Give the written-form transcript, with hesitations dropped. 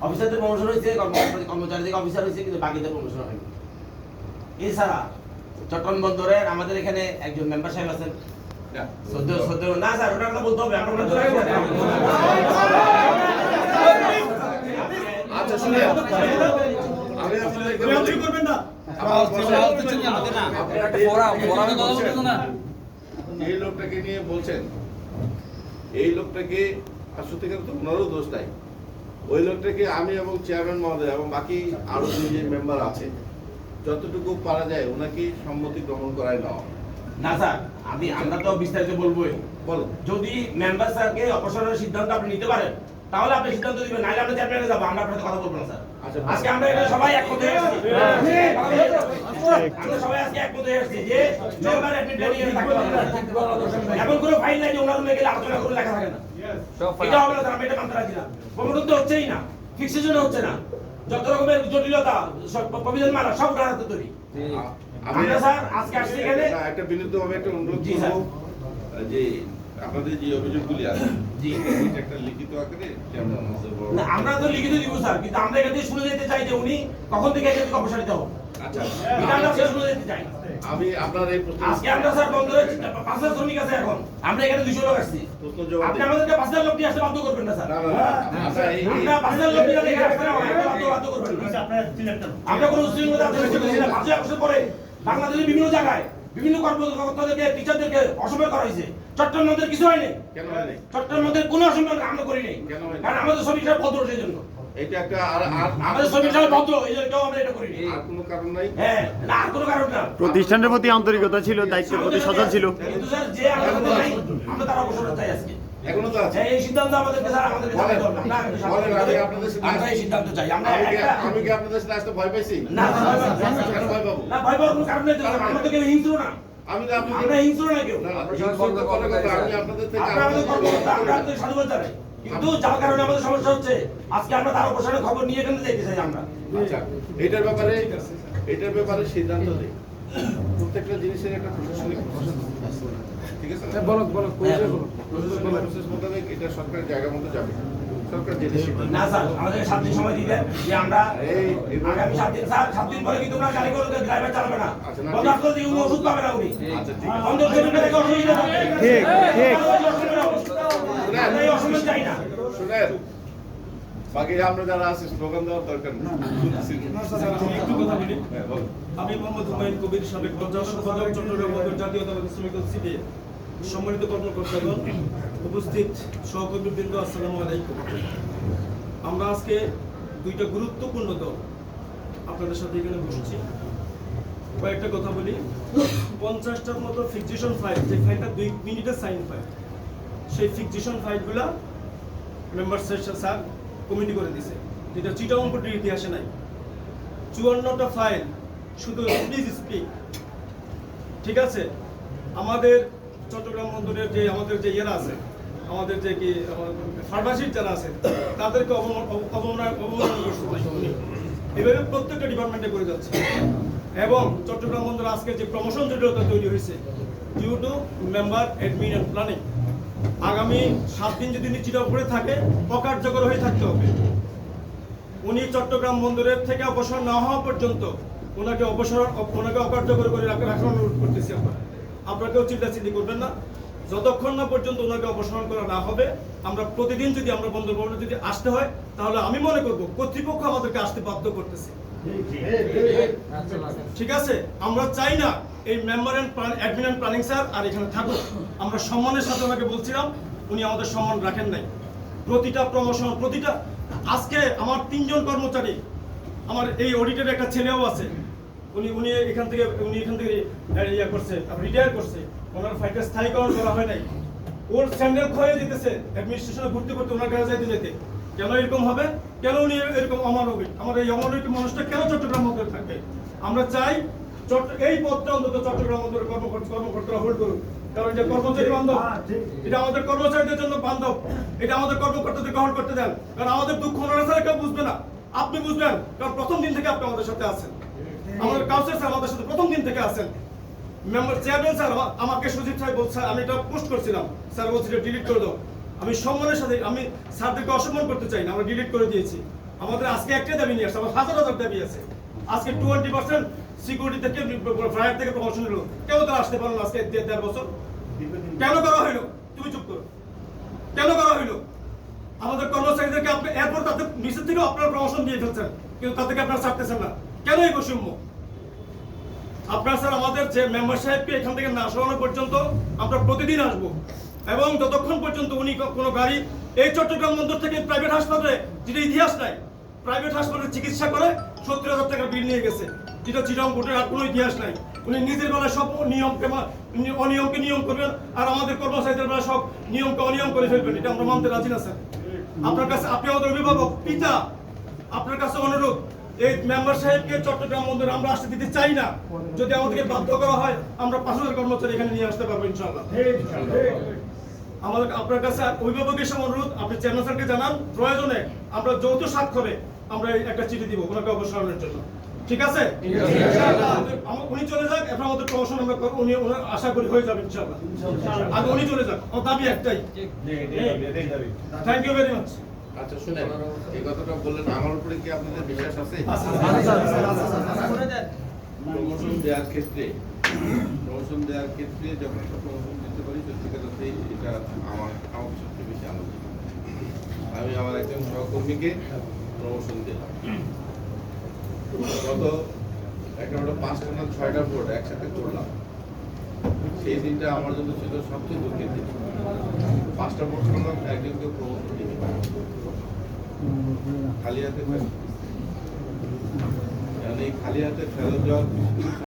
অফিসারদের প্রমোশন হয়েছে, কর্মচারী থেকে অফিসার হয়েছে, কিন্তু বাকিদের প্রমোশন হয়নি। এছাড়া চট্টগ্রাম বন্দরের আমাদের এখানে একজন মেম্বার সাহেব আছেন না স্যার, ওটা কথা বলতে হবে। আচ্ছা শুনে করবেন না, এই লোকটাকে নিয়ে বলছেন, এই লোকটাকে আসলে তো ওনারও দোষ নাই। ওই লোকটাকে আমি এবং চেয়ারম্যান মহোদয় এবং বাকি আরো দুই মেম্বার আছে, যতটুকু পারা যায় ওনাকে সম্মতি গ্রহণ করায় নেওয়া। না স্যার, আমরা তো বিস্তারিত বলবোই। বলেন, যদি মেম্বার স্যারকে অপসারণের সিদ্ধান্ত আপনি নিতে পারেন তাহলে আপনি সিদ্ধান্ত দিবেন, নাহলে আমরা চেয়ারম্যানে যাবো, আমরা আপনার সাথে কথা বলবো না স্যার। আজকে আমরা এখানে সবাই একমত হয়ে আসছি, আমরা সবাই আজকে একমত হয়ে আসছি যে মেম্বার অ্যাডমিন প্ল্যানিং এ থাকতে হবে না। এখন কোনো ফাইল নাই যে ওনার রুমে গেলে আলোচনা করে লেখা থাকে না, এটা হবে না স্যার। আমরা এটা মানতে রাজি না। প্রমোশন তো হচ্ছেই না, ফিক্সেশন হচ্ছে না, যত রকমের জটিলতা প্রভিশন মারা সব রাতে তৈরি। আমরা স্যার আজকে আসছি এখানে একটা বিনীতভাবে একটা অনুরোধ করব যে আপনাদের যে অভিযোগগুলি আছে একটা লিখিত আকারে না, আমরা তো লিখিত দিব স্যার, কিন্তু আমরা এখান থেকে শুনে যেতে চাই যে উনি কখন থেকে এখান থেকে অপসারিত হন। আচ্ছা, এটা আমরা শুনে যেতে চাই। আমি আপনার এই আজকে আমরা স্যার বন্দরে ৫০০ শ্রমিক আছে, এখন আমরা এখানে ২০০ লোক আসছি। আপনি আমাদেরকে ৫০০০ লোক নিয়ে আসতে বাধ্য করবেন না স্যার। আমরা ৫০০০ লোক নিয়ে আসতে বাধ্য করবেন না। আমরা কোনো উচ্ছৃঙ্খলতা সৃষ্টি করছি না। ৫০০০ আগস্টের পরে বাংলাদেশের বিভিন্ন জায়গায় বিভিন্ন কর্মকর্তাদেরকে, টিচারদেরকে অসম্মান করা হয়েছে। চট্টগ্রামের কিছু হয়নি, চট্টগ্রামের কোনো অসম্মান আমরা করি নাই, কারণ আমাদের শ্রমিকরা ভদ্র, সেই জন্য এটা একটা আমাদের শ্রমিকরা ভদ্র, এই জন্য কেউ আমরা এটা করি নাই। আর কোনো কারণ নাই। হ্যাঁ, না আর কোনো কারণ না। প্রতিষ্ঠানের প্রতি আন্তরিকতা ছিল, দায়িত্বের প্রতি সচল ছিল। কিন্তু স্যার যে আমাদের নাই, আমরা তার অবসর চাই আজকে। এখনো তো আছে এই সিদ্ধান্ত আমাদেরকে স্যার আমাদেরকে জানাতে হবে। আমরা এই সিদ্ধান্ত চাই। আমি কি আপনাদের সাথে আসতে ভয় পাইছি? না ভয় পাবো না, ভয় পাওয়ার কোনো কারণ নেই তো। আমরা তো কেউ হিংস্র না, আমি আমরা হিংস্র না কেউ। আমি আপনাদের থেকে আমরা আমাদের কর্মকর্তা, আমরা আপনাদের সাধুবাদ জানাই। কিন্তু যার কারণে আমাদের সমস্যা হচ্ছে, আজকে আমরা তার অবসরের খবর নিয়ে এখানে যাইতে চাই আমরা। আচ্ছা, এটার ব্যাপারে সিদ্ধান্ত দেই। প্রত্যেকটা জিনিসের একটা প্রশাসনিক প্রসেস আছে, ঠিক আছে? প্রসেস মোতাবেক এটা সরকারের জায়গা মতো যাবে। সরকার যে না স্যার, আমাদের 7 দিন সময় দিবেন যে আমরা আগামী 7 দিন, স্যার 7 দিন পরে কিন্তু আমরা গাড়ি করে ড্রাইভার চালাবে না। বন্ধ আসলে দিয়ে উনি ওষুধ পাবে না উনি। আচ্ছা, ঠিক আছে। বন্ধ করে দিলে অসুবিধা হবে। ঠিক ঠিক আমরা এই অসুবিধা চাই না। শুনেন, বাকি আমরা যারা আছি স্লোগান দেওয়ার দরকার নেই। একটু কথা বলি। হ্যাঁ, বলুন। আমি মোহাম্মদ হুমায়ুন কবির, সাবেক পঞ্চায়েত সদস্য, চট্টগ্রাম বন্দর জাতীয়তাবাদী শ্রমিক দল সিপিএ। সম্মানিত কর্মকর্তাগণ, উপস্থিত সহকর্মীবৃন্দ, আসসালামু আলাইকুম। আমরা আজকে দুইটা গুরুত্বপূর্ণ দল আপনাদের সাথে এখানে বসেছি। কয়েকটা কথা বলি। 50টার মতো ফিক্সেশন ফাইল, যে ফাইলটা 2 মিনিটের সাইন ফাইল, সেই ফিক্সেশন ফাইলগুলা মেম্বার স্যার কমিটি করে দিছে, যেটা চিটাগং কোর্টের ইতিহাসে নাই। 54টা ফাইল শুধু প্লিজ স্পিক, ঠিক আছে? আমাদের চট্টগ্রাম বন্দরের যে আমাদের যে ইয়েরা আছে, আমাদের যে কি ফার্মাসির যারা আছে, তাদেরকে অবমাননা করছে। এভাবে প্রত্যেকটা ডিপার্টমেন্টে করে যাচ্ছে। এবং চট্টগ্রাম বন্দর আজকে যে প্রমোশন জটিলতা তৈরি হয়েছে due to member admin and planning, আগামী 7 দিন যদি নিশ্চিত উপরে থাকে, অকার্যকর হয়ে থাকতে হবে। উনি চট্টগ্রাম বন্দরের থেকে অবসর না হওয়া পর্যন্ত ওনাকে অকার্যকর করে রাখার অনুরোধ করতেছি। আপনারা কেউ চিন্তাচিন্তি করবেন না, যতক্ষণ না পর্যন্ত ওনাকে অপসারণ করা না হবে। আমরা প্রতিদিন যদি আমরা বন্দর ভবনে যদি আসতে হয়, তাহলে আমি মনে করব কর্তৃপক্ষ আমাদেরকে আসতে বাধ্য করতেছে, ঠিক আছে? আমরা চাই না এই member admin and planning sir আর এখানে থাকুক। আমরা সম্মানের সাথে ওনাকে বলছিলাম, উনি আমাদের সম্মান রাখেন নাই। প্রতিটা প্রমোশন, প্রতিটা আজকে আমার 3 জন কর্মচারী, আমার এই অডিটের একটা ছেলেও আছে, উনি এখান থেকে ইয়ে করছে, রিটায়ার করছে, ওনার ফাইলটা স্থায়ীকরণ করা হয় নাই। ওর স্যান্ডেল ক্ষয়ে যেতেছে অ্যাডমিনিস্ট্রেশনে ভর্তি করতে, ওনার কাছে যেতে। কেন এরকম হবে? কেন উনি এরকম অমানবিক? আমার এই অমানবিক মানুষটা কেন চট্টগ্রাম বন্দরে থাকবে? আমরা চাই এই পদটা অন্তত চট্টগ্রাম বন্দরের কর্মকর্তারা হোল্ড করুক, কারণ এটা কর্মচারী বান্ধব, এটা আমাদের কর্মচারীদের জন্য বান্ধব, এটা আমাদের কর্মকর্তাদের গ্রহণ করতে দেন। কারণ আমাদের দুঃখ ওনারা ছাড়া কেউ বুঝবে না, আপনি বুঝবেন, কারণ প্রথম দিন থেকে আপনি আমাদের সাথে আছেন। আমাদের কাউন্সিলর স্যার আমাদের সাথে প্রথম দিন থেকে আছেন। মেম্বার চেয়ারম্যান স্যার আমাকে সুজিত সাহেব বলছে, আমি এটা পোস্ট করছিলাম, স্যার বলছিল ডিলিট করে দাও। আমি সম্মানের সাথে, আমি স্যারদেরকে অসম্মান করতে চাই না, আমরা ডিলিট করে দিয়েছি। আমাদের আজকে একটাই দাবি নিয়ে আসছে, আমার হাজার হাজার দাবি আছে। আজকে 20% সিকিউরিটি থেকে ফায়ার থেকে প্রমোশন হলো, কেন তারা আসতে পারলো না আজকে 1.5 বছর? কেন করা হইলো? তুমি চুপ করো। কেন করা হইলো? আমাদের কর্মচারীদেরকে আপনি এরপর তাদের নিচের থেকেও আপনারা প্রমোশন দিয়ে ফেলছেন, কিন্তু তাদেরকে আপনারা ছাড়তেছেন না। কেন এই বৈষম্য? আপনার স্যার আমাদের যে মেম্বার সাহেবকে এখান থেকে না সরানো পর্যন্ত আমরা প্রতিদিন আসবো, এবং যতক্ষণ পর্যন্ত উনি কোনো গাড়ি এই চট্টগ্রাম বন্দর থেকে প্রাইভেট হাসপাতালে, যেটা ইতিহাস নাই, প্রাইভেট হাসপাতালে চিকিৎসা করে 70,000 টাকার বিল নিয়ে গেছে, যেটা চিরং কোর্টের আর কোনো ইতিহাস নাই। উনি নিজের বেলায় সব অনিয়মকে নিয়ম করবেন, আর আমাদের কর্মচারীদের বেলায় সব নিয়মকে অনিয়ম করে ফেলবেন। এটা আমরা মানতে রাজি না স্যার। আপনার কাছে, আপনি আমাদের অভিভাবক, পিতা, আপনার কাছে অনুরোধ, এই মেম্বার সাহেবকে চট্টগ্রাম বন্দরে আমরা আসতে দিতে চাই না। যদি আমাদেরকে বাধ্য করা হয়, আমরা 5,000 কর্মচারী এখানে নিয়ে আসতে পারবো ইনশাআল্লাহ। আমাদের আপনার কাছে অভিভাবক হিসেবে অনুরোধ, আপনি চেয়ারম্যান স্যারকে জানান, প্রয়োজনে আমরা যৌথ স্বাক্ষরে আমরা একটা চিঠি দিব ওনাকে অবসরের জন্য। ঠিক আছে? উনি চলে যাক, এখন আমাদের প্রমোশন আমরা উনি আশা করি হয়ে যাবে ইনশাআল্লাহ। আগে উনি চলে যাক, আমার দাবি একটাই। Thank you very much. আচ্ছা শুনেন, এই কথাটা বললেন, আমার উপরে কি আপনাদের বিশ্বাস আছে? প্রমোশন দেওয়ার ক্ষেত্রে যখন প্রমোশন দিতে পারি, সত্যিকার অর্থেই এটা আমার সবচেয়ে বেশি আনন্দ। আমি আমার একজন সহকর্মীকে প্রমোশন দিলাম, গত একটা 5টা না 6টা বোর্ড একসাথে করলাম। সেই দিনটা আমার জন্য ছিল সবচেয়ে দুঃখের দিন। 5টা বোর্ড করলাম, একজনকে প্রমোশন দিতে পারি, খালি হাতে, খালি হাতে ফেরত যাওয়ার